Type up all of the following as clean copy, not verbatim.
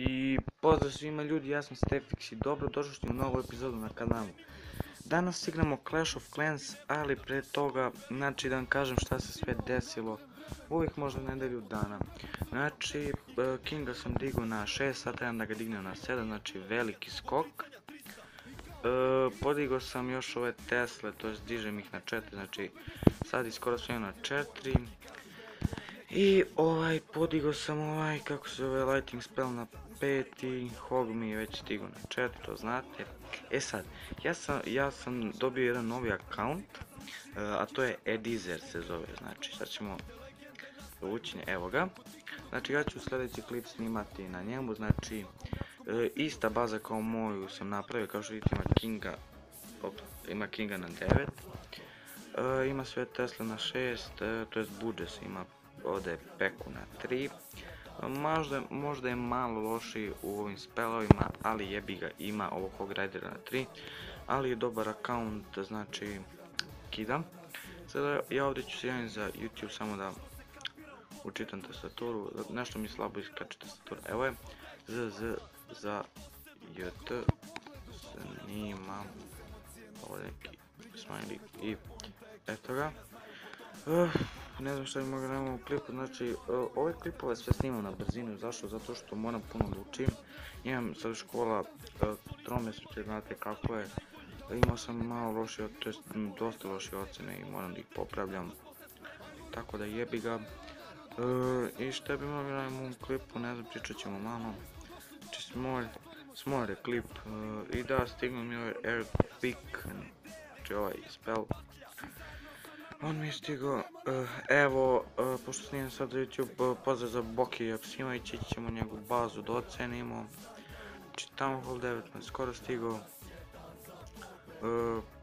I pozdrav svima ljudi, ja sam Stefix i dobro došli u novu epizodu na kanalu. Danas igramo Clash of Clans, ali pre toga, znači da vam kažem šta se sve desilo u ovih možda nedelju dana. Znači, Kinga sam digao na 6, sad trebam da ga dignem na 7, znači veliki skok. Podigao sam još ove Tesle, to jest dižem ih na 4, znači sad je skoro sve na 4. I podigao sam kako se zove, Lighting Spell na 5 i Hog mi je već stigao na 4, to znate. E sad, ja sam dobio jedan novi account, a to je Edizer se zove, znači sad ćemo ući, evo ga. Znači ja ću sljedeći klip snimati na njemu, znači ista baza kao moju sam napravio, kao što vidite ima Kinga na 9, ima sve Tesla na 6, to jest Budges ima ovdje Peku na 3, možda je malo lošiji u ovim spellovima, ali jebi ga, ima ovog Hog Ridera na 3, ali je dobar account, znači kidam. Sada ja ovdje ću se javiti za YouTube samo da učitam tastaturu, nešto mi slabo iskače tastatura, evo je, za JT snimam ovdje neki smiley i eto ga. Ne znam šta bi mogli nemamo u klipu, znači ove klipove sve snimam na brzinu, zašto? Zato što moram puno da učim, imam sad škola tromjesečje, znate kako je, imao sam malo loše, to jest dosta loše ocene i moram da ih popravljam, tako da jebi ga. I šta bi mogli nemamo u klipu, ne znam, pričat ćemo malo, znači small je klip, i da stignu mi ovaj Air Pick, znači ovaj spell. On mi je stigao, evo, pošto snimam sad za YouTube, pozdrav za Boki Apsimović, ići ćemo njegovu bazu da ocenimo. Znači Town Hall 9 me skoro stigao,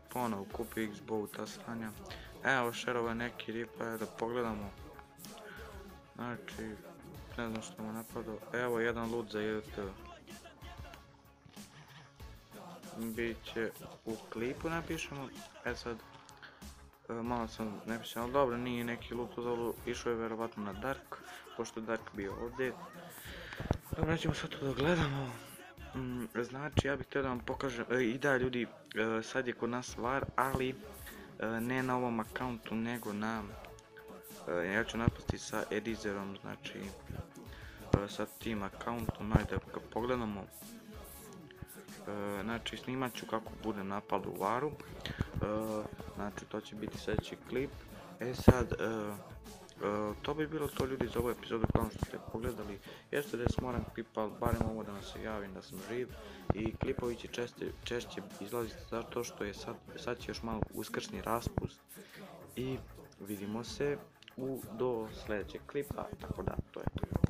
ponovo kupio X-Bow ta sranja. Evo šerova neki ripa, da pogledamo. Znači, ne znam što mu napadao, evo jedan loot za JT. Biće u klipu napišemo, sad. Malo sam nepisan, ali dobro, nije neki loot uzalo, išao je verovatno na Dark, pošto je Dark bio ovdje. Dobro, nećemo sad to da gledamo. Znači, ja bih htio da vam pokažem, i da ljudi, sad je kod nas VAR, ali ne na ovom accountu, nego na, ja ću napasti sa Edizerom, znači, sa tim accountom, ajde da ga pogledamo. Znači snimat ću kako bude napad u varu, znači to će biti sljedeći klip. E sad, to bi bilo to ljudi za ovu epizodu, kao što ste pogledali. Jeste da je smoran klip, ali barem ovo da vam se javim da sam živ. I klipovi će češće izlaziti zato što je sad će još malo uskrsni raspust. I vidimo se do sljedećeg klipa, tako da to je to.